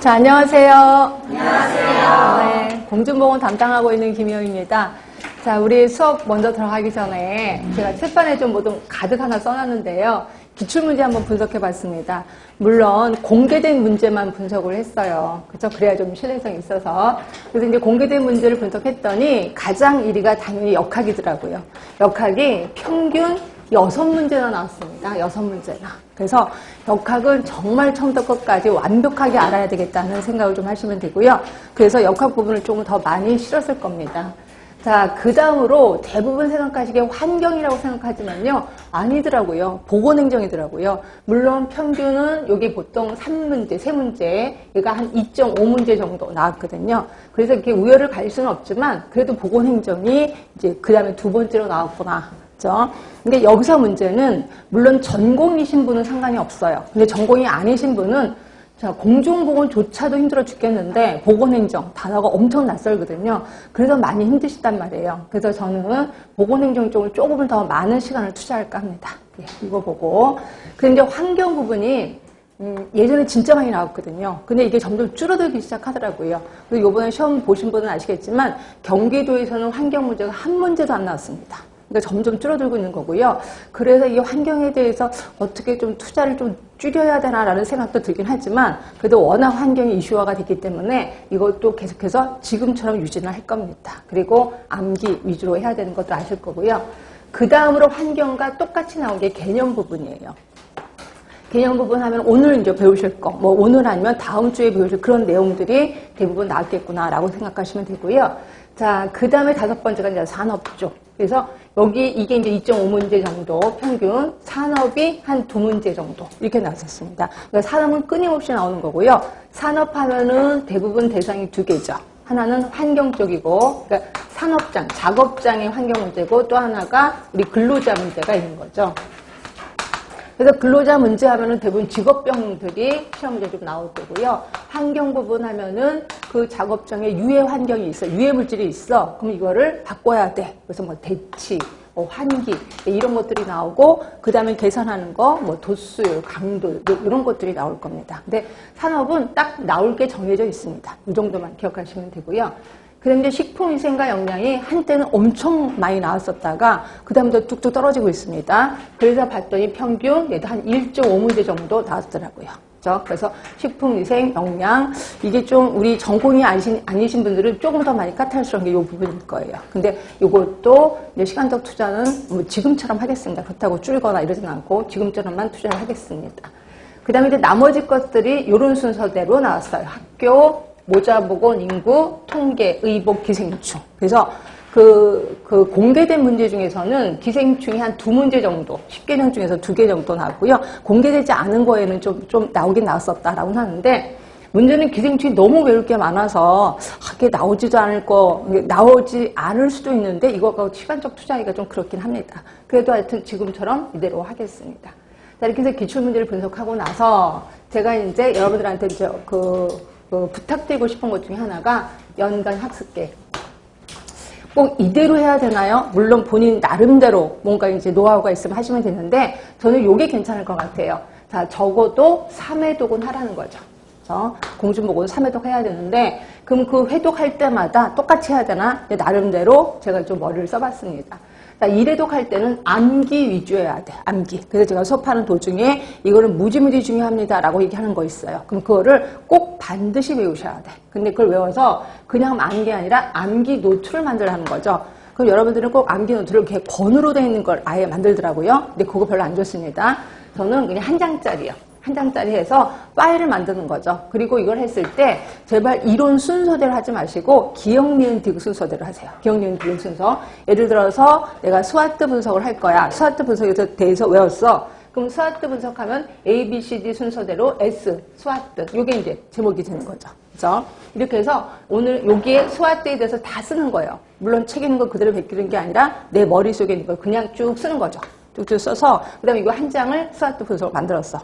자, 안녕하세요. 안녕하세요. 네, 공중보건 담당하고 있는 김희영입니다. 자, 우리 수업 먼저 들어가기 전에 제가 칠판에 좀 뭐든 가득 하나 써놨는데요. 기출문제 한번 분석해봤습니다. 물론 공개된 문제만 분석을 했어요. 그렇죠? 그래야 좀 신뢰성이 있어서. 그래서 이제 공개된 문제를 분석했더니 가장 1위가 당연히 역학이더라고요. 역학이 평균 6문제나 나왔습니다. 6문제나. 그래서 역학은 정말 처음부터 끝까지 완벽하게 알아야 되겠다는 생각을 좀 하시면 되고요. 그래서 역학 부분을 조금 더 많이 실었을 겁니다. 자, 그 다음으로 대부분 생각하시기에 환경이라고 생각하지만요. 아니더라고요. 보건행정이더라고요. 물론 평균은 여기 보통 3문제, 3문제, 얘가 한 2.5문제 정도 나왔거든요. 그래서 이렇게 우열을 가릴 수는 없지만 그래도 보건행정이 이제 그 다음에 두 번째로 나왔구나. 그렇죠? 근데 여기서 문제는 물론 전공이신 분은 상관이 없어요. 근데 전공이 아니신 분은 자, 공중보건조차도 힘들어 죽겠는데 보건행정 단어가 엄청 낯설거든요. 그래서 많이 힘드시단 말이에요. 그래서 저는 보건행정 쪽을 조금 더 많은 시간을 투자할까 합니다. 예, 이거 보고. 그런데 환경 부분이 예전에 진짜 많이 나왔거든요. 근데 이게 점점 줄어들기 시작하더라고요. 그리고 이번에 시험 보신 분은 아시겠지만 경기도에서는 환경 문제가 한 문제도 안 나왔습니다. 그러니까 점점 줄어들고 있는 거고요. 그래서 이 환경에 대해서 어떻게 좀 투자를 좀 줄여야 되나라는 생각도 들긴 하지만 그래도 워낙 환경이 이슈화가 됐기 때문에 이것도 계속해서 지금처럼 유지는 할 겁니다. 그리고 암기 위주로 해야 되는 것도 아실 거고요. 그 다음으로 환경과 똑같이 나온 게 개념 부분이에요. 개념 부분 하면 오늘 이제 배우실 거, 뭐 오늘 아니면 다음 주에 배우실 그런 내용들이 대부분 나왔겠구나라고 생각하시면 되고요. 자, 그 다음에 5번째가 이제 산업 쪽. 그래서 여기 이게 이제 2.5문제 정도 평균, 산업이 한 2문제 정도 이렇게 나왔었습니다. 그러니까 산업은 끊임없이 나오는 거고요. 산업하면은 대부분 대상이 2개죠. 하나는 환경 쪽이고, 그러니까 산업장, 작업장의 환경 문제고 또 하나가 우리 근로자 문제가 있는 거죠. 그래서 근로자 문제 하면은 대부분 직업병들이 시험 문제로 나올 거고요. 환경 부분 하면은 그 작업장에 유해 환경이 있어, 유해 물질이 있어. 그럼 이거를 바꿔야 돼. 그래서 뭐 대치, 뭐 환기 이런 것들이 나오고 그 다음에 계산하는 거, 뭐 도수율, 강도 이런 것들이 나올 겁니다. 근데 산업은 딱 나올 게 정해져 있습니다. 이 정도만 기억하시면 되고요. 그런데 식품위생과 영양이 한때는 엄청 많이 나왔었다가 그 다음부터 뚝뚝 떨어지고 있습니다. 그래서 봤더니 평균 얘도 한 1.5문제 정도 나왔더라고요. 그래서 식품위생, 영양 이게 좀 우리 전공이 아니신 분들은 조금 더 많이 까탈스러운 게 이 부분일 거예요. 근데 이것도 시간적 투자는 뭐 지금처럼 하겠습니다. 그렇다고 줄거나 이러진 않고 지금처럼만 투자를 하겠습니다. 그 다음에 이제 나머지 것들이 이런 순서대로 나왔어요. 학교, 모자보건, 인구, 통계, 의복, 기생충. 그래서 그 공개된 문제 중에서는 기생충이 한 2문제 정도, 10개령 중에서 2개 정도 나왔고요. 공개되지 않은 거에는 좀 나오긴 나왔었다라고 하는데, 문제는 기생충이 너무 외울 게 많아서, 이게 나오지 않을 수도 있는데, 이거가 시간적 투자하기가 좀 그렇긴 합니다. 그래도 하여튼 지금처럼 이대로 하겠습니다. 자, 이렇게 해서 기출문제를 분석하고 나서, 제가 이제 여러분들한테 이제 부탁드리고 싶은 것 중에 하나가 연간 학습계획. 꼭 이대로 해야 되나요? 물론 본인 나름대로 뭔가 이제 노하우가 있으면 하시면 되는데 저는 이게 괜찮을 것 같아요. 자, 적어도 3회독은 하라는 거죠. 공중보건 3회독 해야 되는데 그럼 그 회독할 때마다 똑같이 해야 되나? 나름대로 제가 좀 머리를 써봤습니다. 자, 1회독 할 때는 암기 위주여야 돼. 암기. 그래서 제가 수업하는 도중에 이거는 무지무지 중요합니다라고 얘기하는 거 있어요. 그럼 그거를 꼭 반드시 외우셔야 돼. 근데 그걸 외워서 그냥 암기 아니라 암기 노트를 만들라는 거죠. 그럼 여러분들은 꼭 암기 노트를 이렇게 번호로 되어 있는 걸 아예 만들더라고요. 근데 그거 별로 안 좋습니다. 저는 그냥 한 장짜리요. 한 장짜리 해서 파일을 만드는 거죠. 그리고 이걸 했을 때 제발 이론 순서대로 하지 마시고 기억, 니은, 디귿 순서대로 하세요. 기억, 니은, 디귿 순서. 예를 들어서 내가 스와트 분석을 할 거야. 스와트 분석에 대해서 외웠어. 그럼 스와트 분석하면 A, B, C, D 순서대로 S, 스와트. 이게 이제 제목이 되는 거죠. 그죠? 이렇게 해서 오늘 여기에 스와트에 대해서 다 쓰는 거예요. 물론 책에 있는 거 그대로 베끼는 게 아니라 내 머릿속에 있는 걸 그냥 쭉 쓰는 거죠. 쭉쭉 써서 그다음에 이거 한 장을 스와트 분석을 만들었어.